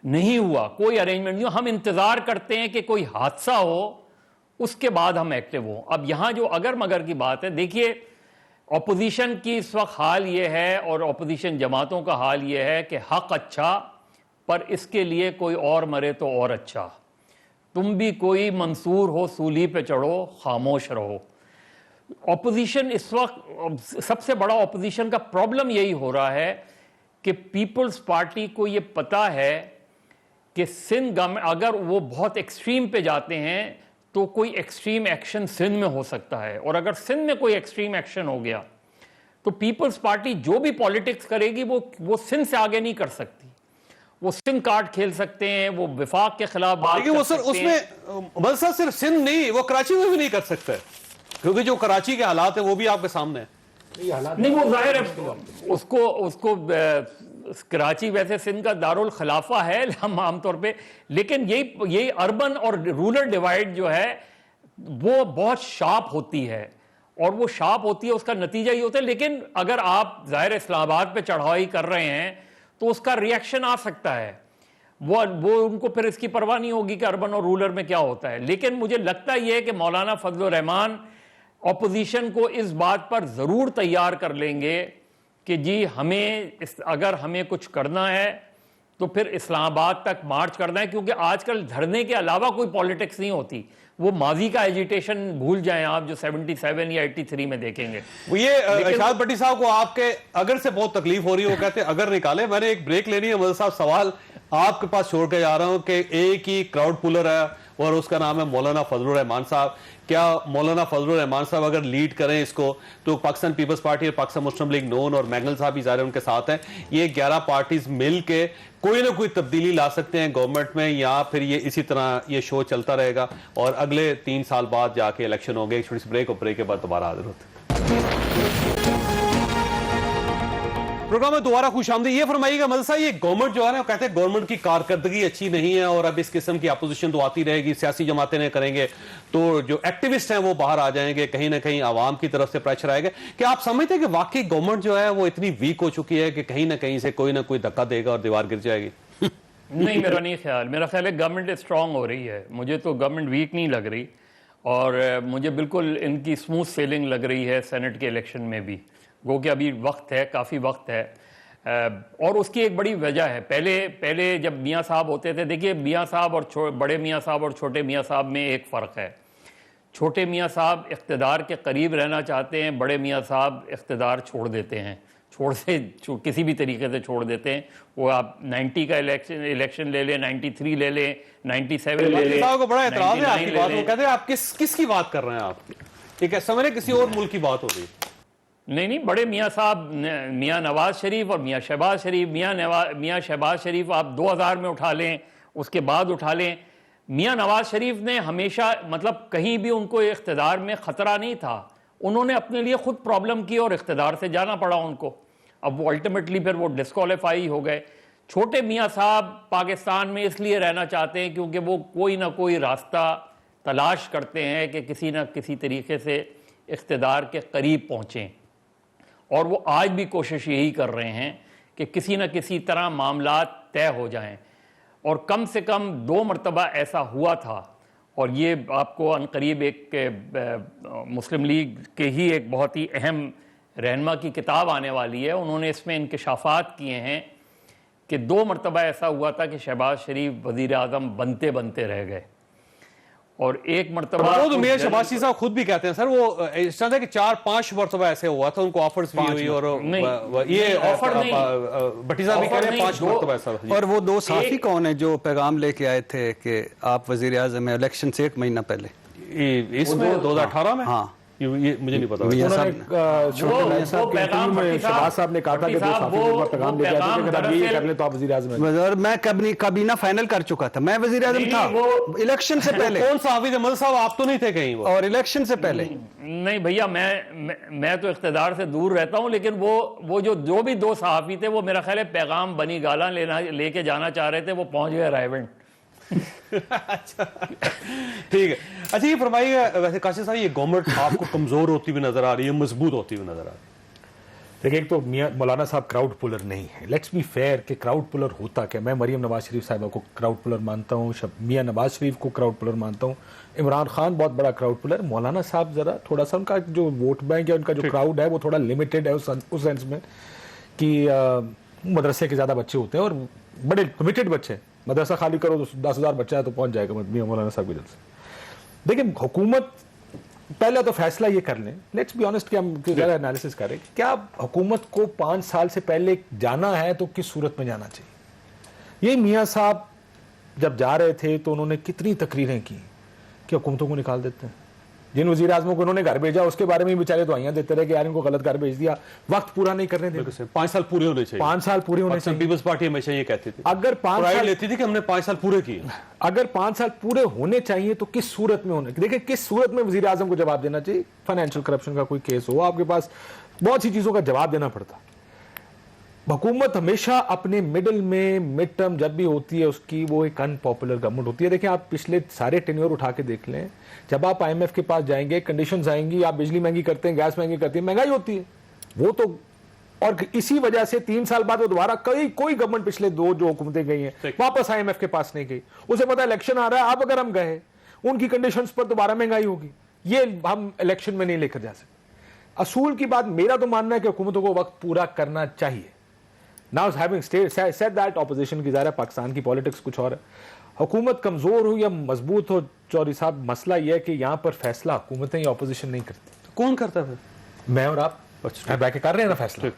نہیں ہوا, کوئی ارینجمنٹ نہیں. ہم انتظار کرتے ہیں کہ کوئی حادثہ ہو, اس کے بعد ہم ایکٹیو ہوں. اب یہاں جو اگر مگر کی بات ہے, دیکھیے اپوزیشن کی اس وقت حال یہ ہے, اور اپوزیشن جماعتوں کا حال یہ ہے کہ حق اچھا, پر اس کے لیے کوئی اور مرے تو اور اچھا. تم بھی کوئی منصور ہو سولی پہ چڑھو, خاموش رہو. اپوزیشن اس وقت سب سے بڑا اپوزیشن کا پرابلم یہی ہو رہا ہے کہ پیپلز پارٹی کو یہ پتا ہے کہ سندھ گورنمنٹ اگر وہ بہت ایکسٹریم پہ جاتے ہیں تو کوئی ایکسٹریم ایکشن سندھ میں ہو سکتا ہے, اور اگر سندھ میں کوئی ایکسٹریم ایکشن ہو گیا تو پیپلز پارٹی جو بھی پالیٹکس کرے گی وہ سندھ سے آگے نہیں کر سکتی. وہ سندھ کارڈ کھیل سکتے ہیں, وہ وفاق کے خلاف بات کر سکتے ہیں. بس صرف سندھ نہیں, وہ کراچی میں بھی نہیں کر سکتے, کیونکہ جو کراچی کے حالات ہیں وہ بھی آپ کے سامنے ہیں. نہیں وہ ظاہر ہے, اس کو کراچی ویسے سندھ کا دارالخلافہ ہے ہم عام طور پہ، لیکن یہی اربن اور رورل ڈیوائڈ جو ہے وہ بہت شارپ ہوتی ہے، اور وہ شارپ ہوتی ہے اس کا نتیجہ یہ ہوتا ہے. لیکن اگر آپ ظاہر اسلام آباد پہ چڑھائی کر رہے ہیں تو اس کا ریئیکشن آ سکتا ہے، وہ ان کو پھر اس کی پرواہ نہیں ہوگی کہ اربن اور رورل میں کیا ہوتا ہے. لیکن مجھے لگتا یہ ہے کہ مولانا فضل الرحمان اپوزیشن کو اس بات پر ضرور تیار کر لیں گے کہ جی اگر ہمیں کچھ کرنا ہے تو پھر اسلام آباد تک مارچ کرنا ہے، کیونکہ آج کل دھرنے کے علاوہ کوئی پالیٹکس نہیں ہوتی. وہ ماضی کا ایجیٹیشن بھول جائیں آپ جو 77 یا 83 میں دیکھیں گے. یہ شاہد بھٹی صاحب کو آپ کے اگر سے بہت تکلیف ہو رہی ہے، وہ کہتے ہیں اگر نکالے. میں نے ایک بریک لینی ہے مدد صاحب، سوال آپ کے پاس چھوڑ کے جا رہا ہوں کہ ایک ہی کراؤڈ پولر ہے اور اس کا نام ہے مولانا فضل الرحمان صاحب. کیا مولانا فضل الرحمان صاحب اگر لیڈ کریں اس کو تو پاکستان پیپلز پارٹی اور پاکستان مسلم لیگ نون اور میگنل صاحب بھی ظاہر ان کے ساتھ ہیں، یہ 11 پارٹیز مل کے کوئی نہ کوئی تبدیلی لا سکتے ہیں گورنمنٹ میں، یا پھر یہ اسی طرح یہ شو چلتا رہے گا اور اگلے 3 سال بعد جا کے الیکشن ہوں گے؟ ایک چھوٹی سی بریک، اور بریک کے بعد دوبارہ حاضر ہوتے ہیں. پروگرام میں دوبارہ خوش آمدید. یہ فرمائیے گا مدد صاحب، یہ گورنمنٹ جو ہے نا، وہ کہتے ہیں گورنمنٹ کی کارکردگی اچھی نہیں ہے اور اب اس قسم کی اپوزیشن تو آتی رہے گی، سیاسی جماعتیں نہیں کریں گے تو جو ایکٹیوسٹ ہیں وہ باہر آ جائیں گے، کہیں نہ کہیں عوام کی طرف سے پریشر آئے گا. کیا آپ سمجھتے ہیں کہ واقعی گورنمنٹ جو ہے وہ اتنی ویک ہو چکی ہے کہ کہیں نہ کہیں سے کوئی نہ کوئی دھکا دے گا اور دیوار گر جائے گی؟ نہیں، میرا نہیں خیال. میرا خیال ہے گورنمنٹ اسٹرانگ ہو رہی ہے. مجھے تو گورنمنٹ ویک نہیں لگ رہی، اور مجھے بالکل ان کی اسموتھ سیلنگ لگ رہی ہے سینٹ کے الیکشن میں بھی. گو کہ ابھی وقت ہے، کافی وقت ہے، اور اس کی ایک بڑی وجہ ہے. پہلے جب میاں صاحب ہوتے تھے، دیکھیے میاں صاحب اور بڑے میاں صاحب اور چھوٹے میاں صاحب میں ایک فرق ہے. چھوٹے میاں صاحب اقتدار کے قریب رہنا چاہتے ہیں، بڑے میاں صاحب اقتدار چھوڑ دیتے ہیں، کسی بھی طریقے سے چھوڑ دیتے ہیں. وہ آپ 90 کا الیکشن لے لیں، 93 لے لیں، 97 لے لیں. کو بڑا اعتراض ہے آپ کی بات، وہ کہتے ہیں آپ کس کی بات کر رہے ہیں آپ؟ ٹھیک ہے، سمجھ کسی اور ملک کی بات ہو رہی. نہیں، بڑے میاں صاحب میاں نواز شریف اور میاں شہباز شریف. میاں شہباز شریف آپ 2000 میں اٹھا لیں، اس کے بعد اٹھا لیں. میاں نواز شریف نے ہمیشہ مطلب کہیں بھی ان کو اقتدار میں خطرہ نہیں تھا. انہوں نے اپنے لیے خود پرابلم کی اور اقتدار سے جانا پڑا ان کو. اب وہ الٹیمیٹلی پھر وہ ڈسکوالیفائی ہو گئے. چھوٹے میاں صاحب پاکستان میں اس لیے رہنا چاہتے ہیں کیونکہ وہ کوئی نہ کوئی راستہ تلاش کرتے ہیں کہ کسی نہ کسی طریقے سے اقتدار کے قریب پہنچیں، اور وہ آج بھی کوشش یہی کر رہے ہیں کہ کسی نہ کسی طرح معاملات طے ہو جائیں. اور کم سے کم 2 مرتبہ ایسا ہوا تھا، اور یہ آپ کو عنقریب ایک مسلم لیگ کے ہی ایک بہت ہی اہم رہنما کی کتاب آنے والی ہے، انہوں نے اس میں انکشافات کیے ہیں کہ 2 مرتبہ ایسا ہوا تھا کہ شہباز شریف وزیر اعظم بنتے بنتے رہ گئے، اور ایک مرتبہ وہ تو میاں شہباز شریف صاحب خود بھی کہتے ہیں سر، وہ اس طرح کہ 4-5 مرتبہ ایسے ہوا تھا، ان کو آفرز بھی ہوئی، اور یہ آفر نہیں، بھٹی صاحب بھی کہہ رہے ہیں 5 مرتبہ ایسا. اور وہ 2 صحافی کون ہیں جو پیغام لے کے آئے تھے کہ آپ وزیر اعظم ہیں الیکشن سے 1 مہینہ پہلے؟ اس میں 2018 میں؟ ہاں، یہ مجھے نہیں پتا. شہباز صاحب نے کہا تھا کہ 2 صحافی پیغام لے کے آتے تھے کہ آپ یہ کر لیں تو آپ وزیر اعظم ہیں. میں کابینہ فائنل کر چکا تھا، میں وزیر اعظم تھا الیکشن سے پہلے. کون صحافی تھے مدد صاحب؟ آپ تو نہیں تھے کہیں وہ؟ اور الیکشن سے پہلے نہیں بھیا، میں تو اقتدار سے دور رہتا ہوں، لیکن وہ جو بھی 2 صحافی تھے وہ میرا خیال ہے پیغام بنی گالا لے کے جانا چاہ رہے تھے، وہ پہنچ گئے رائیونڈ. اچھا ٹھیک ہے. اچھا یہ فرمائیے گا ویسے قاسم صاحب، یہ گورنمنٹ آپ کو کمزور ہوتی ہوئی نظر آ رہی ہے، مضبوط ہوتی ہوئی نظر آ رہی ہے؟ دیکھیں، ایک تو مولانا صاحب کراؤڈ پولر نہیں ہے. لیٹس بی فیئر کہ کراؤڈ پولر ہوتا کہ میں مریم نواز شریف صاحبہ کو کراؤڈ پولر مانتا ہوں، میاں نواز شریف کو کراؤڈ پولر مانتا ہوں، عمران خان بہت بڑا کراؤڈ پولر. مولانا صاحب ذرا تھوڑا سا ان کا جو ووٹ بینک ہے، ان کا جو کراؤڈ ہے وہ تھوڑا لمیٹڈ ہے اس سینس میں کہ مدرسے کے زیادہ بچے ہوتے ہیں اور بڑے لمیٹڈ بچے. مدرسہ خالی کرو تو 10,000 بچہ ہے تو پہنچ جائے گا میاں مولانا صاحب کی جلد سے. دیکھیں حکومت پہلے تو فیصلہ یہ کر لیں، لیٹس بی آنسٹ کہ ہم زیادہ انالیسس کریں، کیا حکومت کو 5 سال سے پہلے جانا ہے تو کس صورت میں جانا چاہیے؟ یہ میاں صاحب جب جا رہے تھے تو انہوں نے کتنی تقریریں کی کہ حکومتوں کو نکال دیتے ہیں. جن وزیر اعظموں کو انہوں نے گھر بھیجا اس کے بارے میں بیچارے دعائیاں دیتے رہے کہ یار ان کو غلط گھر بھیج دیا، وقت پورا نہیں کرنے دے. 5 سال پورے ہونے چاہیے. 5 سال پورے ہونے چاہیے. پیپلز پارٹی ہمیشہ یہ کہتی تھی، اگر 5 سال لیتی تھی کہ ہم نے 5 سال پورے کیے. اگر 5 سال پورے ہونے چاہیے تو کس صورت میں ہونے؟ دیکھیں کس صورت میں وزیر اعظم کو جواب دینا چاہیے. فائنینشیل کرپشن کا کوئی کیس ہو، آپ کے پاس بہت سی چیزوں کا جواب دینا پڑتا. हुकूमत हमेशा अपने मिडिल में मिड टर्म जब भी होती है उसकी वो एक अनपॉपुलर गवर्नमेंट होती है। देखिए आप पिछले सारे टेन्योर उठा के देख लें, जब आप IMF के पास जाएंगे कंडीशंस आएंगी, आप बिजली महंगी करते हैं, गैस महंगी करते हैं, महंगाई होती है वो तो, और इसी वजह से 3 साल बाद वो दोबारा कोई गवर्नमेंट पिछले 2 जो हुकूमतें गई हैं वापस IMF के पास नहीं गई। उसे पता इलेक्शन आ रहा है, अब अगर हम गए उनकी कंडीशंस पर दोबारा महंगाई होगी, ये हम इलेक्शन में नहीं लेकर जा सकते। असूल की बात मेरा तो मानना है कि हुकूमतों को वक्त पूरा करना चाहिए। Now having said that, opposition की ज़ाहिर पाकिस्तान की पॉलिटिक्स कुछ और है, हुकूमत कमजोर हो या मजबूत हो, चौधरी साहब मसला यह है कि यहाँ पर फैसला हुकूमतें या ऑपोजिशन नहीं करती। तो कौन करता है? मैं और आप बैठ के कर रहे हैं ना फैसला,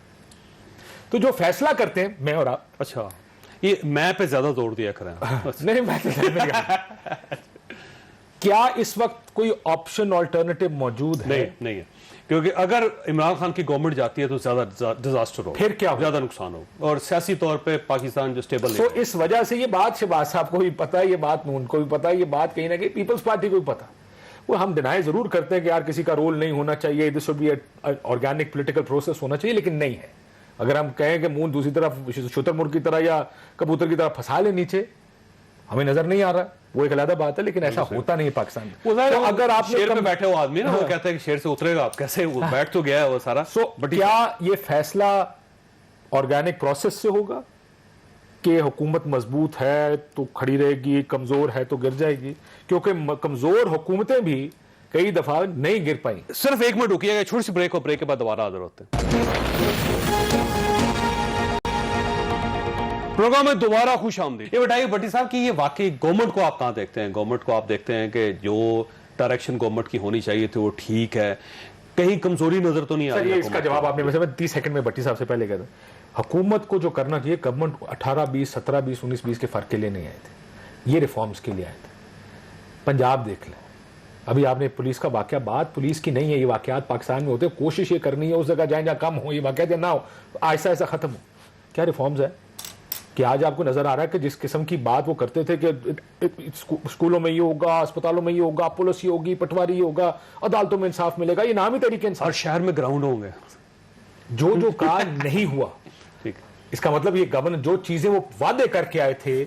तो जो फैसला करते हैं मैं और आप। अच्छा, ये मैं पे ज्यादा जोर दिया करें। नहीं मैं क्या इस वक्त कोई ऑप्शन ऑल्टरनेटिव मौजूद है? नहीं है, क्योंकि अगर इमरान खान की गवर्नमेंट जाती है तो ज्यादा डिजास्टर हो, फिर क्या हो, ज्यादा नुकसान हो, और सियासी तौर पे पाकिस्तान जो स्टेबल तो इस वजह से ये बात शहबाज साहब को भी पता है, ये बात नून को भी पता है, ये बात कहीं ना कहीं पीपल्स पार्टी को भी पता। वो हम डिनाई जरूर करते हैं कि यार किसी का रोल नहीं होना चाहिए, this should be organic political process होना चाहिए, लेकिन नहीं है। अगर हम कहें कि मुंह दूसरी तरफ शुतुरमुर्ग की तरह या कबूतर की तरह फंसा ले नीचे, हमें नजर नहीं आ रहा, वो एक अलग बात है, लेकिन ऐसा होता नहीं है पाकिस्तान में। तो अगर आप शेर पे बैठे हो आदमी ना, वो कहता है कि शेर से उतरेगा आप कैसे, वो बैठ तो गया है वो सारा। बट क्या ये फैसला ऑर्गेनिक प्रोसेस से होगा कि हुकूमत मजबूत है तो खड़ी रहेगी, कमजोर है तो गिर जाएगी? क्योंकि कमजोर हुकूमतें भी कई दफा नहीं गिर पाई। सिर्फ 1 मिनट रुकिएगा, छोटी सी ब्रेक, और ब्रेक के बाद दोबारा हाजिर होते हैं। प्रोग्राम में दोबारा खुश आमदीद। ये बताइए भट्टी साहब कि ये वाकई गवर्नमेंट को आप कहां देखते हैं? गवर्नमेंट को आप देखते हैं कि जो डायरेक्शन गवर्नमेंट की होनी चाहिए थी वो ठीक है, कहीं कमजोरी नजर तो नहीं आ रही? इसका जवाब आपने वैसे 30 सेकंड में भट्टी साहब से पहले कहता, हुकूमत को जो करना चाहिए, गवर्नमेंट 18-20, 17-20, 19-20 के फर्क के लिए नहीं आए थे, ये रिफॉर्म्स के लिए आए थे। पंजाब देख लें, अभी आपने पुलिस का वाकया, बात पुलिस की नहीं है, ये वाकयात पाकिस्तान में होते हैं, कोशिश ये करनी है उस जगह जाए जहाँ कम हो, ये वाकयात ना हो, ऐसा ऐसा खत्म हो। क्या रिफॉर्म्स है कि आज आपको नजर आ रहा है कि जिस किस्म की बात वो करते थे कि स्कूलों में ये होगा, अस्पतालों में ये होगा, पुलिस ये होगी, पटवारी ये होगा, अदालतों में इंसाफ मिलेगा, ये नाम ही तरीके इंसाफ। और शहर में ग्राउंड होंगे, जो काम नहीं हुआ, ठीक, इसका मतलब ये गवर्नर जो चीजें वो वादे करके आए थे,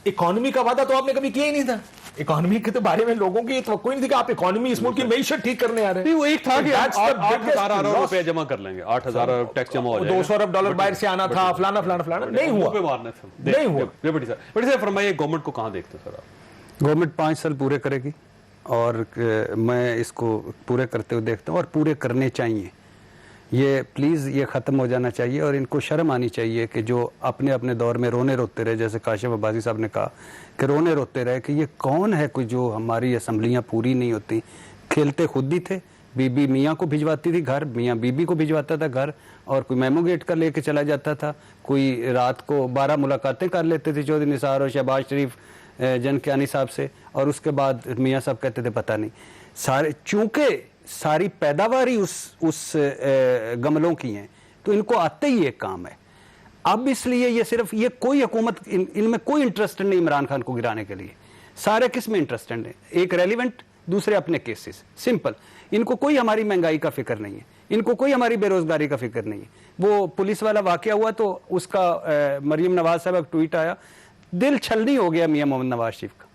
इकोनॉमी का वादा तो आपने कभी किया ही नहीं था। इकोनॉमी के तो बारे में लोगों की तो कोई नहीं थी कि आप इकोनॉमी इस मुल्क की मईशत ठीक करने आ रहे हैं। वो एक था कि 8,000 अरब loss। रुपए जमा कर लेंगे, 8,000 अरब टैक्स जमा हो जाएगा, 200 अरब डॉलर बाहर से आना था, फलाना फलाना फलाना, नहीं हुआ, पे मारने थे, नहीं हुआ। बड़ी सर फरमाइए, गवर्नमेंट को कहां देखते हैं सर आप? गवर्नमेंट 5 साल पूरे करेगी और मैं इसको पूरे करते हुए देखता हूँ, और पूरे करने चाहिए। ये प्लीज़ ये ख़त्म हो जाना चाहिए, और इनको शर्म आनी चाहिए कि जो अपने अपने दौर में रोने रोते रहे, जैसे काशिफ अब्बासी साहब ने कहा कि रोने रोते रहे कि ये कौन है कोई जो हमारी असम्बलियाँ पूरी नहीं होती। खेलते खुद ही थे, बीबी मियाँ को भिजवाती थी घर, मियाँ बीबी को भिजवाता था घर, और कोई मेमो गेट का लेके चला जाता था, कोई रात को 12 मुलाकातें कर लेते थे चौधरी निसार और शहबाज शरीफ जनकियानी साहब से, और उसके बाद मियाँ साहब कहते थे पता नहीं। सारे चूँकि सारी पैदावार ही उस गमलों की हैं, तो इनको आते ही एक काम है। अब इसलिए ये सिर्फ ये कोई हुकूमत इनमें कोई इंटरेस्टेड नहीं इमरान खान को गिराने के लिए, सारे किस में इंटरेस्टेड है? एक रेलिवेंट, दूसरे अपने केसेस, सिंपल। इनको कोई हमारी महंगाई का फिक्र नहीं है, इनको कोई हमारी बेरोजगारी का फिक्र नहीं है। वो पुलिस वाला वाकया हुआ तो उसका मरियम नवाज साहब का ट्वीट आया, दिल छलनी हो गया मियां मोहम्मद नवाज शरीफ का।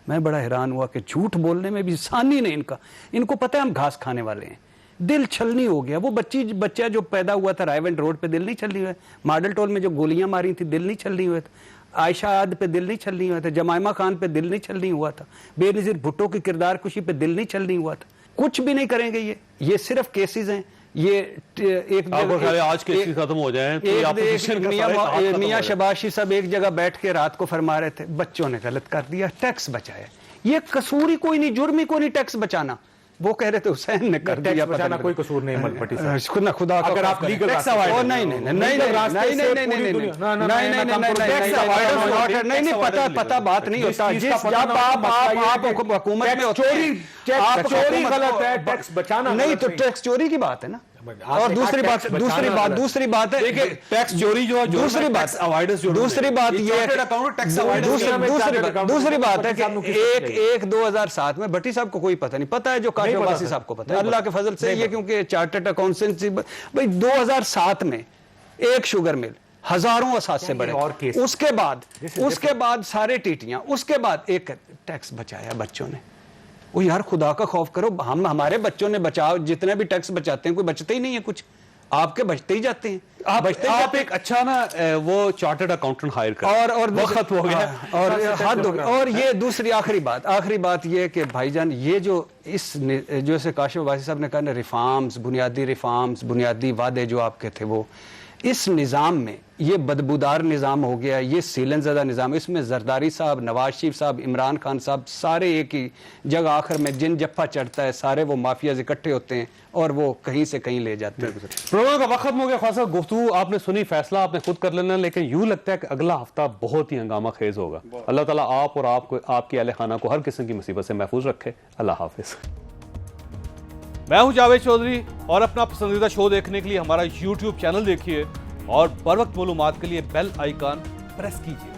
मैं बड़ा हैरान हुआ कि झूठ बोलने में भी सानी नहीं इनका, इनको पता है हम घास खाने वाले हैं। दिल छलनी हो गया। वो बच्चा जो पैदा हुआ था रायवेंट रोड पे, दिल नहीं छलनी हुआ। मॉडल टाउन में जो गोलियां मारी थी, दिल नहीं छलनी हुए थे। आयशा आद पे दिल नहीं छलनी हुआ था, जमाइमा खान पे दिल नहीं छलनी हुआ था, बेनज़ीर भुट्टो की किरदार कुशी पे दिल नहीं छलनी हुआ था। कुछ भी नहीं करेंगे ये सिर्फ केसेस हैं। ये एक आज केसेस खत्म हो जाएं तो मियां शबाशी साहब एक जगह बैठ के रात को फरमा रहे थे बच्चों ने गलत कर दिया, टैक्स बचाया। ये कसूर ही कोई नहीं, जुर्म ही कोई नहीं टैक्स बचाना। वो कह रहे थे हुसैन ने कर दिया, बचाना कोई कसूर नहीं है भट्टी साहब। खुदा खुदा अगर आप लीगल टैक्स अवॉइड नहीं नहीं नहीं नहीं नहीं नहीं पता बात नहीं होता। जब आप हुकूमत में चोरी गलत है, टैक्स बचाना नहीं, तो टैक्स चोरी की बात है ना। और दूसरी बात है, देखिए टैक्स चोरी जो है, दूसरी बात ये दूसरी बात है कि 2007 में भट्टी साहब को कोई पता नहीं, पता है जो काशिफ अब्बासी साहब को पता है, अल्लाह के फजल से ये, क्योंकि चार्टर्ड अकाउंटेंसी भाई 2007 में एक शुगर मिल ہزاروں اثاثے بڑھے. اور کیس اس کے بعد سارے ٹیٹیاں, اس کے بعد ایک ٹیکس بچایا بچوں نے. وہ یار خدا کا خوف کرو, ہمارے بچوں نے بچاؤ, جتنے بھی ٹیکس بچاتے ہیں کوئی بچتے ہی نہیں ہے کچھ, آپ کے بچتے ہی جاتے ہیں. آپ ایک اچھا نا وہ چارٹرڈ اکاؤنٹنٹ ہائر کر اور وقت ہو گیا اور حد ہو گئی. اور یہ دوسری آخری بات یہ کہ بھائی جان, یہ جو جیسے کاشف عباسی صاحب نے کہا نا, ریفارمز, بنیادی وعدے جو آپ کے تھے, وہ اس نظام میں یہ بدبودار نظام ہو گیا, یہ سیلن زدہ نظام. اس میں زرداری صاحب, نواز شریف صاحب, عمران خان صاحب, سارے ایک ہی جگہ آخر میں جن جپا چڑھتا ہے, سارے وہ مافیاز اکٹھے ہوتے ہیں اور وہ کہیں سے کہیں لے جاتے ہیں. پروگرام کا وقت ختم ہو گیا. خاصا گفتگو آپ نے سنی, فیصلہ آپ نے خود کر لینا, لیکن یوں لگتا ہے کہ اگلا ہفتہ بہت ہی ہنگامہ خیز ہوگا. اللہ تعالیٰ آپ اور آپ کی اہل خانہ کو ہر قسم کی مصیبت سے محفوظ رکھے. اللہ حافظ. میں ہوں جاوید چودھری, اور اپنا پسندیدہ شو دیکھنے کے لیے ہمارا YouTube چینل دیکھیے, اور بر وقت معلومات کے لیے بیل آئیکن پریس کیجیے.